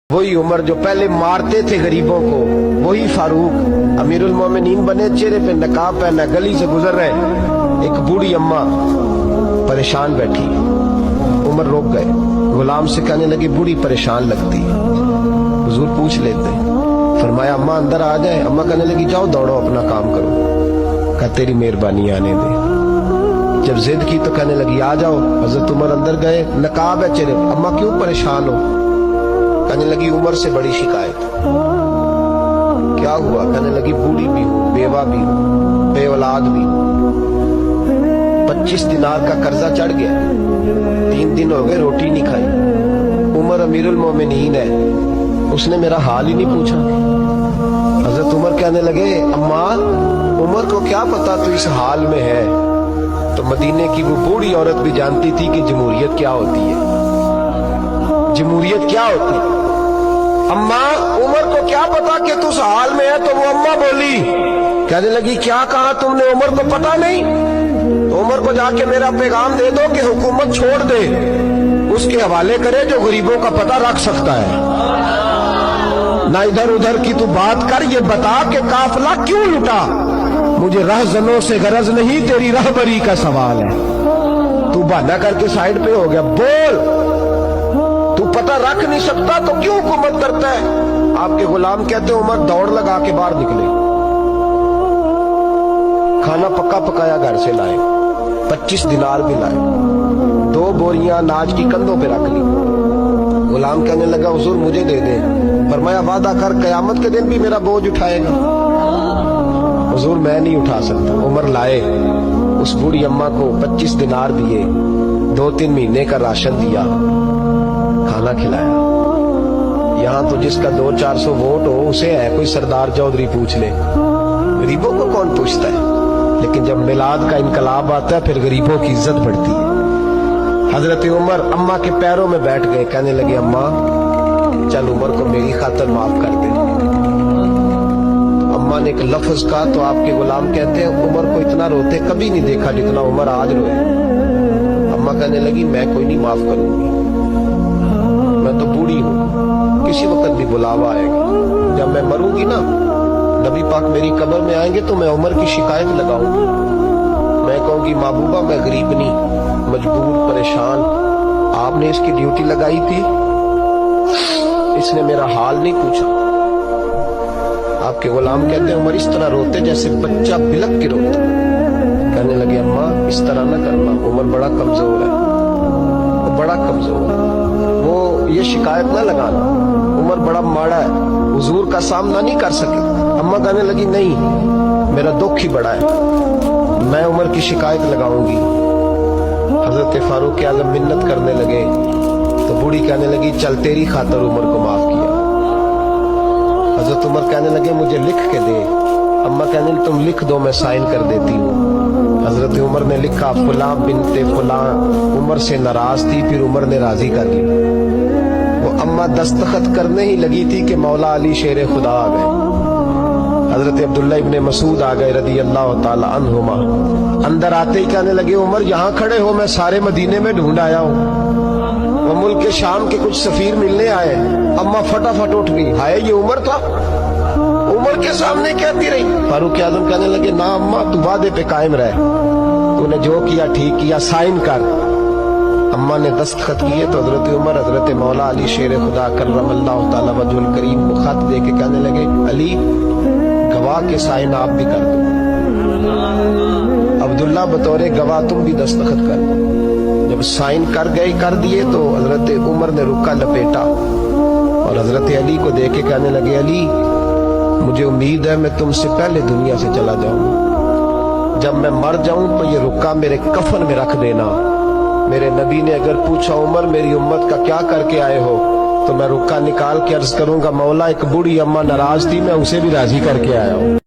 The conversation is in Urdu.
وہی عمر جو پہلے مارتے تھے غریبوں کو، وہی فاروق امیر المومنین بنے، چہرے پہ نقاب پہنا، گلی سے گزر رہے، ایک بوڑھی اماں پریشان بیٹھی، عمر روک گئے، غلام سے کہنے لگے بوڑھی پریشان لگتی ہے، حضور پوچھ لیتے، فرمایا اماں اندر آ جائے، اماں کہنے لگی جاؤ دوڑو اپنا کام کرو، کہا تیری مہربانی آنے دے، جب ضد کی تو کہنے لگی آ جاؤ، حضرت عمر اندر گئے، نقاب ہے چہرے، اماں کیوں پریشان ہو؟ کہنے لگی عمر سے بڑی شکایت۔ کیا ہوا؟ کہنے لگی بوڑھی بھی ہوں، بیوہ بھی ہوں، بے اولاد بھی ہوں، 25 دینار کا قرضہ چڑھ گیا، 3 دن ہو گئے روٹی نہیں کھائی، عمر امیر المومنین ہے، اس نے میرا حال ہی نہیں پوچھا۔ حضرت عمر کہنے لگے اماں عمر کو کیا پتا تو اس حال میں ہے؟ تو مدینے کی وہ بوڑھی عورت بھی جانتی تھی کہ جمہوریت کیا ہوتی ہے، جمہوریت کیا ہوتی ہے۔ اماں عمر کو کیا پتا کہ تو اس حال میں ہے؟ تو وہ اماں بولی، کہنے لگی کیا کہا تم نے؟ عمر کو پتا نہیں؟ تو عمر کو جا کے میرا پیغام دے دو کہ حکومت چھوڑ دے، اس کے حوالے کرے جو غریبوں کا پتہ رکھ سکتا ہے، نہ ادھر ادھر کی تو بات کر، یہ بتا کہ قافلہ کیوں لٹا؟ مجھے رہزنوں سے غرض نہیں، تیری رہبری کا سوال ہے۔ تو بہانہ کر کے سائیڈ پہ ہو گیا، بول، تو پتہ رکھ نہیں سکتا تو کیوں حکومت کرتا ہے؟ آپ کے غلام کہتے ہیں عمر دوڑ لگا کے باہر نکلے، کھانا پکا پکایا گھر سے لائے، 25 دینار بھی لائے، 2 بوریاں اناج کی کندھوں پہ رکھ لی۔ غلام کہنے لگا حضور مجھے دے دیں، فرمایا وعدہ کر قیامت کے دن بھی میرا بوجھ اٹھائے گا؟ حضور میں نہیں اٹھا سکتا۔ عمر لائے، اس بوڑھی اماں کو 25 دینار دیے، 2-3 مہینے کا راشن دیا، کھانا کھلایا۔ یہاں تو جس کا 200-400 ووٹ ہو اسے ہے کوئی سردار چودھری پوچھ لے، غریبوں کو کون پوچھتا ہے؟ لیکن جب میلاد کا انقلاب آتا ہے پھر غریبوں کی عزت بڑھتی ہے۔ حضرت عمر اماں کے پیروں میں بیٹھ گئے، کہنے لگے اماں چل عمر کو میری خاطر معاف کر دے۔ اماں نے ایک لفظ کہا تو آپ کے غلام کہتے ہیں عمر کو اتنا روتے کبھی نہیں دیکھا جتنا عمر آج روئے۔ اماں کہنے لگی میں کوئی نہیں معاف کروں گی، میں تو بوڑھی ہوں، کسی وقت بھی بلاوا آئے گا، جب میں مروں گی نا نبی پاک میری قبر میں آئیں گے تو میں عمر کی شکایت لگاؤں گی، میں کہوں گی محبوبہ میں غریب نہیں، مجبور، پریشان، آپ نے اس کی ڈیوٹی لگائی تھی، اس نے میرا حال نہیں پوچھا۔ آپ کے غلام کہتے ہیں عمر اس طرح روتے جیسے بچہ بلک کے روتا۔ کہنے لگے اماں اس طرح نہ کرنا، عمر بڑا کمزور ہے، وہ بڑا کمزور ہے، وہ یہ شکایت نہ لگانا، عمر بڑا ماڑا ہے، حضور کا سامنا نہیں کر سکے۔ اماں کہنے لگی نہیں، میرا دکھ ہی بڑا ہے، میں عمر کی شکایت لگاؤں گی۔ حضرت فاروق اعظم منت کرنے لگے تو بوڑھی کہنے لگی چل تیری خاطر عمر کو معاف کیا۔ حضرت عمر کہنے لگے مجھے لکھ کے دے، اماں کہنے لگی تم لکھ دو میں سائن کر دیتی ہوں۔ حضرت عمر نے لکھا فلاں بنت فلاں عمر سے ناراض تھی، پھر عمر نے راضی کر لی۔ وہ اماں دستخط کرنے ہی لگی تھی کہ مولا علی شیر خدا آ گئے، حضرت عبداللہ ابن مسعود آ گئے رضی اللہ تعالی عنہما۔ اندر آتے ہی کہنے لگے عمر یہاں کھڑے ہو، میں سارے مدینے میں ڈھونڈ آیا ہوں، وہ ملک شام کے کچھ سفیر ملنے آئے۔ اماں فٹافٹ اٹھ گئی، ہائے یہ عمر تھا، عمر کے سامنے کہتی رہی۔ فاروق اعظم کہنے لگے نا اماں تو وعدے پہ قائم رہ، تو نے جو کیا ٹھیک کیا، سائن کر۔ اماں نے دستخط کیے تو حضرت عمر حضرت مولا علی شیر خدا کرم اللہ تعالی وجہ الکریم کو خط دے کے کہنے لگے علی گواہ کے سائن آپ بھی کر دو، عبداللہ بطور گواہ تم بھی دستخط کر دو۔ جب سائن کر دیے تو حضرت عمر نے رکا لپیٹا اور حضرت علی کو دے کے کہنے لگے علی مجھے امید ہے میں تم سے پہلے دنیا سے چلا جاؤں، جب میں مر جاؤں تو یہ رکا میرے کفن میں رکھ دینا۔ میرے نبی نے اگر پوچھا عمر میری امت کا کیا کر کے آئے ہو تو میں رکا نکال کے عرض کروں گا مولا ایک بوڑھی اماں ناراض تھی، میں اسے بھی راضی کر کے آیا ہوں۔